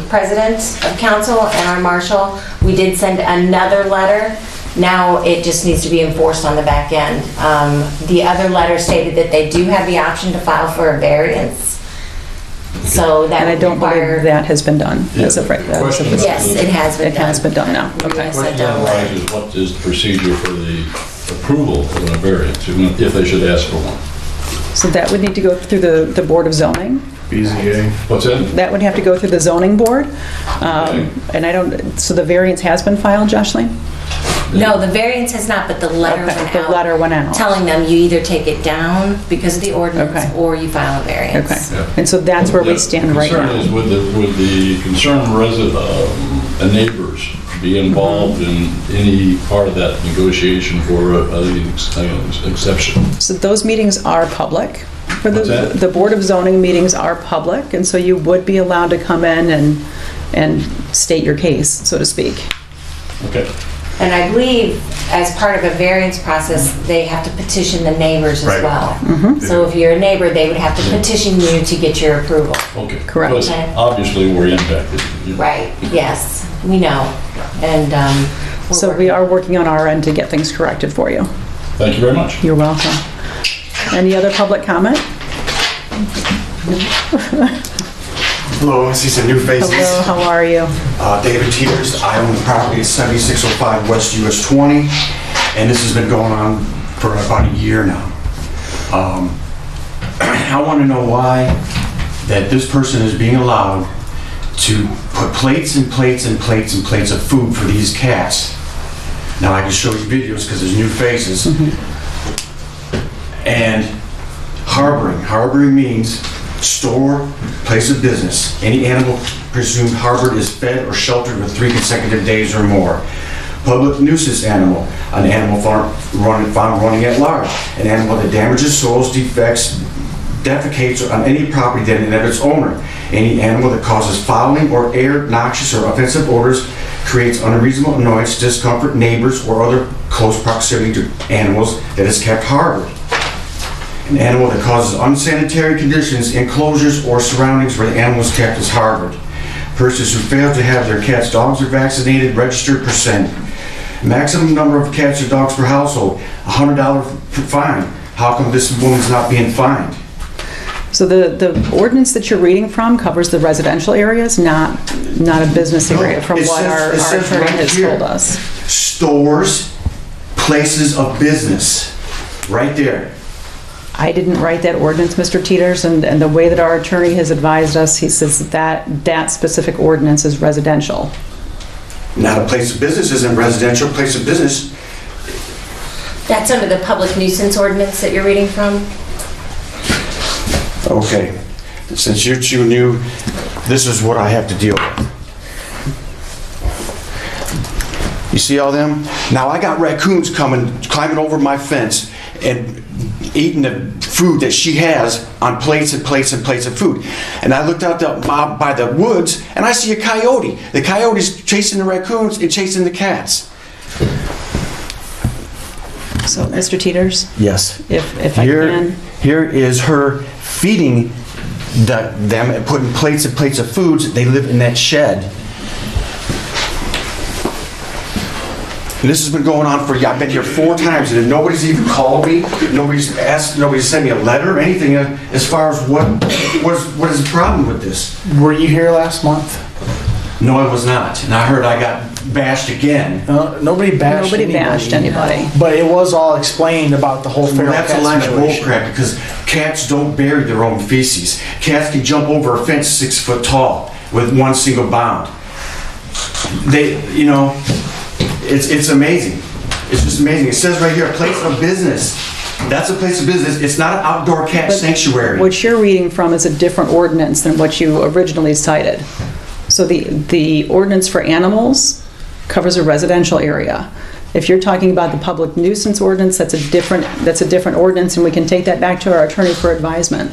president of council and our marshal. We did send another letter. Now it just needs to be enforced on the back end. The other letter stated that they do have the option to file for a variance. So that And I would don't believe require. that has been done as of right now. Question is- Yes, it has been It has done. been done now. Okay. Yes. Question then arises, what is the procedure for the approval of a variance, if they should ask for one? So that would need to go through the Board of Zoning. BZA. What's that? That would have to go through the zoning board. And I don't, so the variance has been filed, Jocelyn? No, the variance has not, but the letter Okay, went the out. letter went out. Telling them you either take it down because of the ordinance Okay. or you file a variance. Okay. And so that's where we stand right Concern is now. would the concerned neighbors be involved in any part of that negotiation for an exception? So those meetings are public. For What's that? the Board of Zoning meetings are public, and so you would be allowed to come in and state your case, so to speak. Okay. And I believe as part of a variance process, they have to petition the neighbors as Right. well. Mm-hmm. So if you're a neighbor, they would have to petition you to get your approval. Okay. Correct. Because obviously we're impacted. Right, yes, we know. And we're So we are working on our end to get things corrected for you. Thank you very much. You're welcome. Any other public comment? Hello, I see some new faces. Hello, how are you? David Teeters. I own the property at 7605 West US 20, and this has been going on for about a year now. I want to know why that this person is being allowed to put plates and plates and plates and plates of food for these cats. Now I can show you videos because there's new faces. And harboring means store, place of business. Any animal presumed harbored is fed or sheltered for 3 consecutive days or more. Public nuisance animal, an animal found running at large. An animal that damages soils, defecates on any property that and of its owner. Any animal that causes fouling or air, noxious or offensive odors, creates unreasonable annoyance, discomfort, neighbors, or other close proximity to animals that is kept harbored. An animal that causes unsanitary conditions, enclosures, or surroundings where the animal is kept is harbored. Persons who fail to have their cats, dogs, or vaccinated, registered %. Maximum number of cats or dogs per household, $100 fine. How come this woman's not being fined? So the ordinance that you're reading from covers the residential areas, not a business area, from what our attorney has told us. Stores, places of business, right there. I didn't write that ordinance, Mr. Teeters, and the way that our attorney has advised us, he says that specific ordinance is residential. Not a place of business isn't residential, place of business. That's under the public nuisance ordinance that you're reading from? Okay, since you two knew, this is what I have to deal with. You see all them? Now I got raccoons climbing over my fence and eating the food that she has on plates and plates and plates of food. And I looked out by the woods and I see a coyote. The coyote's chasing the raccoons and chasing the cats. So, Mr. Teeters? Yes. If I can. Here is her feeding them and putting plates and plates of foods. They live in that shed. And this has been going on I've been here 4 times and nobody's even called me. Nobody's asked, nobody's sent me a letter or anything as far as what is the problem with this. Were you here last month? No, I was not. And I heard I got bashed again. Nobody bashed anybody. But it was all explained about the whole feral cat situation. That's a line of bullcrap because cats don't bury their own feces. Cats can jump over a fence 6 foot tall with one single bound. It's amazing. It's just amazing. It says right here, a place of business. That's a place of business. It's not an outdoor cat sanctuary. What you're reading from is a different ordinance than what you originally cited. So the ordinance for animals covers a residential area. If you're talking about the public nuisance ordinance, that's a different ordinance, and we can take that back to our attorney for advisement.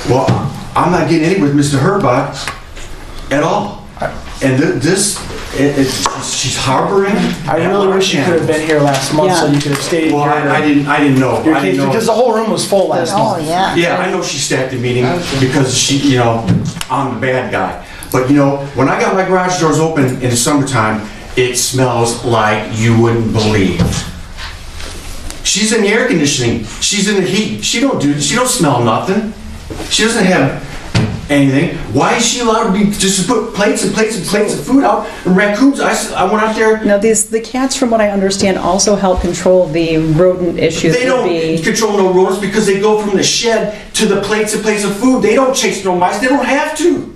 Well, I'm not getting any with Mr. Herbach at all. And she's harboring. I really wish you could have been here last month so you could have stayed here. I didn't know. Because the whole room was full last month. Oh, yeah. Yeah, I know she stacked the meeting because I'm the bad guy. But when I got my garage doors open in the summertime, it smells like you wouldn't believe. She's in the air conditioning. She's in the heat. She don't smell nothing. She doesn't have anything. Why is she allowed to just put plates and plates and plates of food out? And raccoons, I went out there. Now, the cats, from what I understand, also help control the rodent issues. They don't control no rodents because they go from the shed to the plates and plates of food. They don't chase no mice. They don't have to.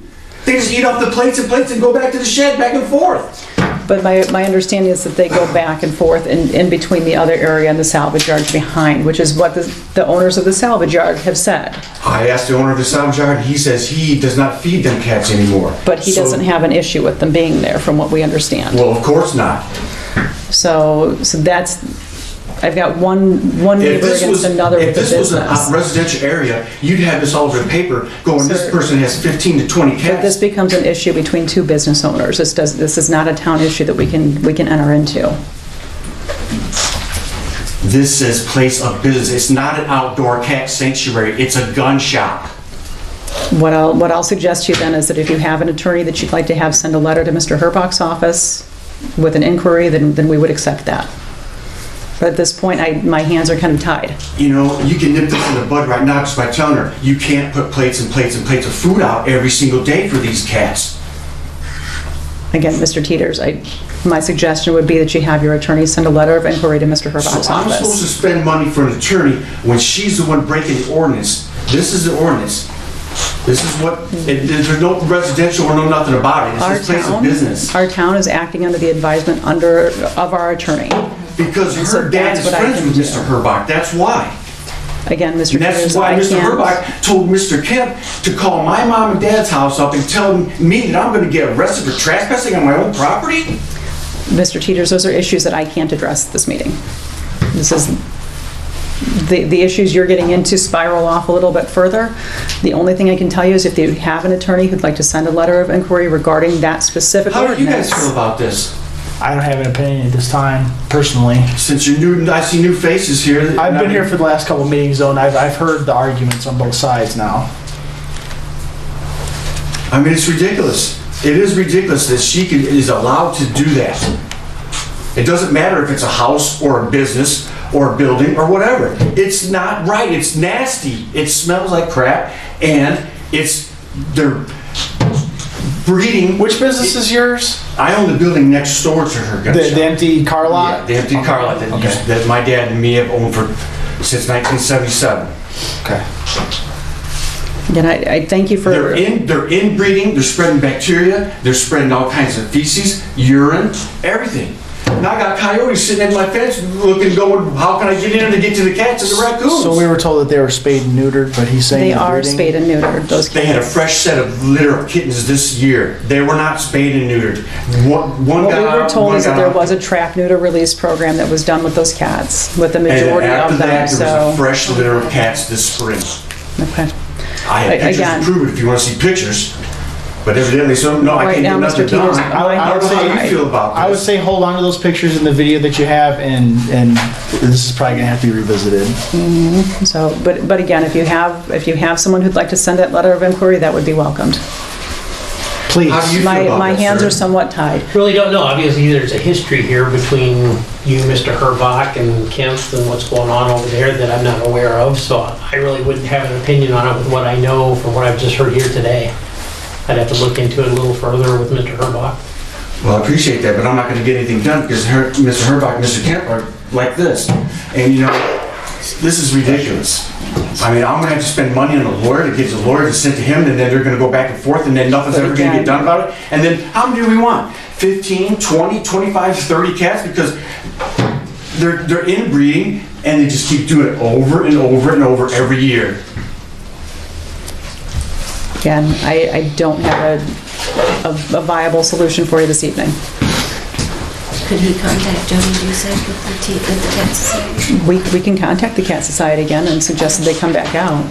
They just eat off the plates and plates and go back to the shed, back and forth. But my understanding is that they go back and forth in between the other area and the salvage yard behind, which is what the owners of the salvage yard have said. I asked the owner of the salvage yard, he says he does not feed them cats anymore. But he doesn't have an issue with them being there, from what we understand. Well, of course not. So that's... I've got one neighbor against another with a business. If this was a residential area, you'd have this all over the paper going, this person has 15 to 20 cats. But this becomes an issue between 2 business owners. This is not a town issue that we can enter into. This says place of business. It's not an outdoor cat sanctuary. It's a gun shop. What I'll suggest to you then is that if you have an attorney that you'd like to have send a letter to Mr. Herbach's office with an inquiry, then we would accept that. But at this point, my hands are kind of tied. You can nip this in the bud right now just by telling her you can't put plates and plates and plates of food out every single day for these cats. Again, Mr. Teeters, my suggestion would be that you have your attorney send a letter of inquiry to Mr. Herbach's office. I'm supposed to spend money for an attorney when she's the one breaking the ordinance. This is the ordinance. This is what, there's no residential or no nothing about it. It's just a place of business. Our town is acting under the advisement of our attorney. Because her dad is friends with Mr. Herbach, that's why. Again, Mr. And that's why Mr. Herbach told Mr. Kemp to call my mom and dad's house up and tell me that I'm going to get arrested for trespassing on my own property? Mr. Teeters, those are issues that I can't address at this meeting. This is... The issues you're getting into spiral off a little bit further. The only thing I can tell you is if you have an attorney who'd like to send a letter of inquiry regarding that specific ordinance. How do you guys feel about this? I don't have an opinion at this time, personally. Since you're new, I see new faces here. I've been here for the last couple of meetings, though, and I've heard the arguments on both sides now. I mean, it's ridiculous. It is ridiculous that she is allowed to do that. It doesn't matter if it's a house or a business or a building or whatever. It's not right. It's nasty. It smells like crap, and they're breeding. Which business is yours? I own the building next door to her gun shop. The empty car lot? Yeah, the empty car lot that my dad and me have owned since 1977. Okay. Again, I thank you for... They're inbreeding, they're spreading bacteria, they're spreading all kinds of feces, urine, everything. Now I got coyotes sitting at my fence looking, going, how can I get in to get to the cats and the raccoons? So we were told that they were spayed and neutered, but he's saying They are spayed and neutered, those kittens. They had a fresh set of litter of kittens this year. They were not spayed and neutered. One What got we were out, told one is that got there out. was a trap neuter release program that was done with those cats, with the And majority after of them, that, there was a so... fresh litter of cats this spring. Okay. I have pictures Again. to prove it if you want to see pictures. But evidently, no, I Right can't now, get nothing Mr. Peters, done. I would don't know how say- you feel about this. I would say hold on to those pictures in the video that you have, and this is probably gonna have to be revisited. So, but again, if you have someone who'd like to send that letter of inquiry, that would be welcomed. Please. How do you feel about My this, hands sir? are somewhat tied. Really don't know. Obviously, there's a history here between you, Mr. Herbach, and Kemp, and what's going on over there that I'm not aware of, so I really wouldn't have an opinion on it with what I know from what I've just heard here today. I'd have to look into it a little further with Mr. Herbach. Well, I appreciate that, but I'm not going to get anything done because Mr. Herbach and Mr. Kemp are like this. And you know, this is ridiculous. I mean, I'm going to have to spend money on a lawyer to get a lawyer to send to him, and then they're going to go back and forth, and then nothing's ever going to get done about it. And then how many do we want? 15, 20, 25, 30 cats? Because they're inbreeding, and they just keep doing it over and over and over every year. Again, I don't have a viable solution for you this evening. Could he contact Jody Dusick with the Cat Society? We can contact the Cat Society again and suggest that they come back out.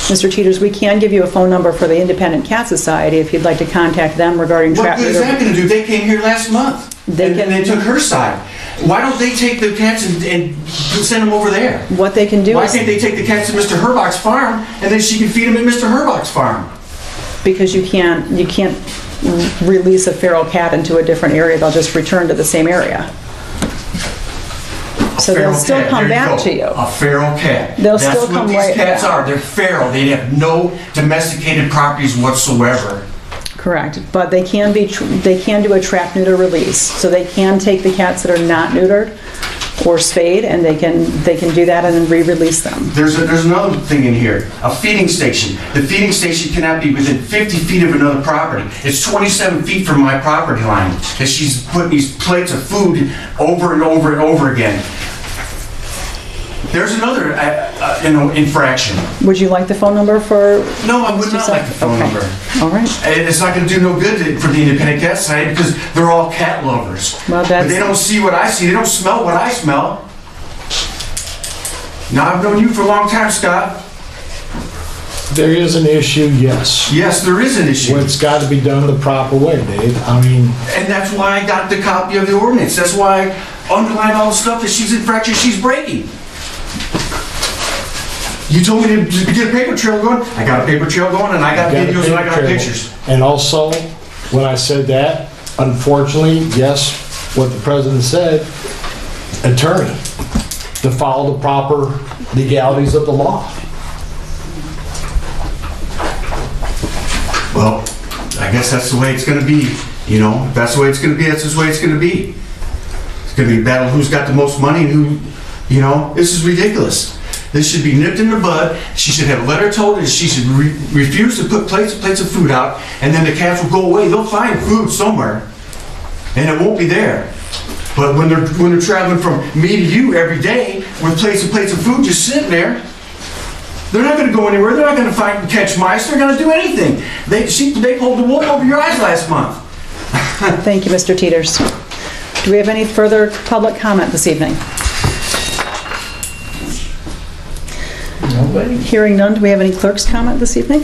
Mr. Teeters, we can give you a phone number for the Independent Cat Society if you'd like to contact them regarding What trap good is that going to do? They came here last month, and they took her side. Why don't they take the cats and send them over there? What they can do Why is... can't they take the cats to Mr. Herbach's farm, and then she can feed them at Mr. Herbach's farm? Because you can't release a feral cat into a different area, they'll just return to the same area. So they'll still come back to you. A feral cat. They'll still come That's what right these cats back. are. They're feral. They have no domesticated properties whatsoever. Correct, but they can do a trap neuter release, so they can take the cats that are not neutered or spayed, and they can do that and then re-release them. There's another thing in here, a feeding station. The feeding station cannot be within 50 feet of another property. It's 27 feet from my property line, and she's putting these plates of food over and over and over again. There's another infraction. Would you like the phone number for... No, I would not like the phone number. All right. And it's not going to do no good for the Independent Cat Society because they're all cat lovers. Well, But that's... they don't see what I see. They don't smell what I smell. Now, I've known you for a long time, Scott. There is an issue, yes. Yes, there is an issue. Well, it's got to be done the proper way, Dave. I mean... And that's why I got the copy of the ordinance. That's why I underlined all the stuff that she's infracting, she's breaking. You told me to get a paper trail going. I got a paper trail going, and I got videos and I got pictures. And also, when I said that, unfortunately, yes, what the president said, attorney, to follow the proper legalities of the law. Well, I guess that's the way it's going to be. You know, if that's the way it's going to be, that's the way it's going to be. It's going to be a battle who's got the most money and who, you know, this is ridiculous. This should be nipped in the bud. She should have a letter told her she should refuse to put plates of food out, and then the cats will go away. They'll find food somewhere, and it won't be there. But when they're traveling from me to you every day with plates of food just sitting there, they're not going to go anywhere. They're not going to catch mice. They're going to do anything. They pulled the wool over your eyes last month. Thank you, Mr. Teeters. Do we have any further public comment this evening? Nobody? Hearing none, do we have any clerk's comment this evening?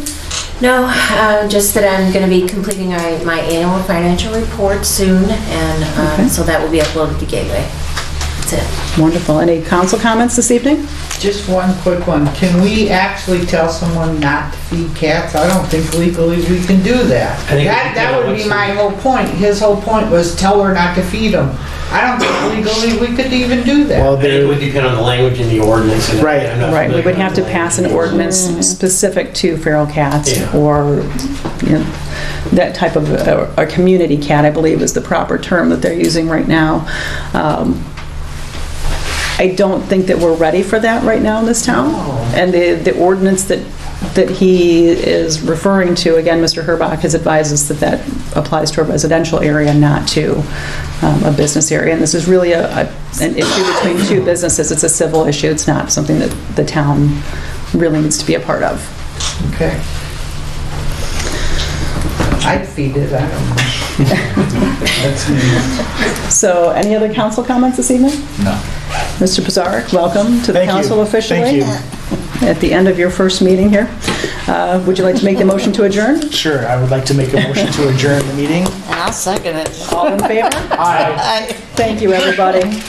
No, just that I'm going to be completing my annual financial report soon, and so that will be uploaded to Gateway. That's it. Wonderful. Any council comments this evening? Just one quick one. Can we actually tell someone not to feed cats? I don't think legally we can do that. think That would be my whole point. His whole point was tell her not to feed them. I don't think legally we could even do that. Well, I think it would depend on the language in the ordinance. And Right. I'm not Right, we would familiar have to with the pass an language. ordinance specific to feral cats Yeah. or, you know, that type of, a community cat, I believe is the proper term that they're using right now. I don't think that we're ready for that right now in this town. And the ordinance that he is referring to, again, Mr. Herbach has advised us that that applies to a residential area, not to a business area. And this is really an issue between two businesses. It's a civil issue. It's not something that the town really needs to be a part of. Okay. I'd feed it, I don't know. That's me. So, any other council comments this evening? No. Mr. Pizarnik, welcome to the Thank you. council officially. Thank you. At the end of your first meeting here. Would you like to make the motion to adjourn? Sure, I would like to make a motion to adjourn the meeting. And I'll second it. All in favor? Aye. Thank you, everybody.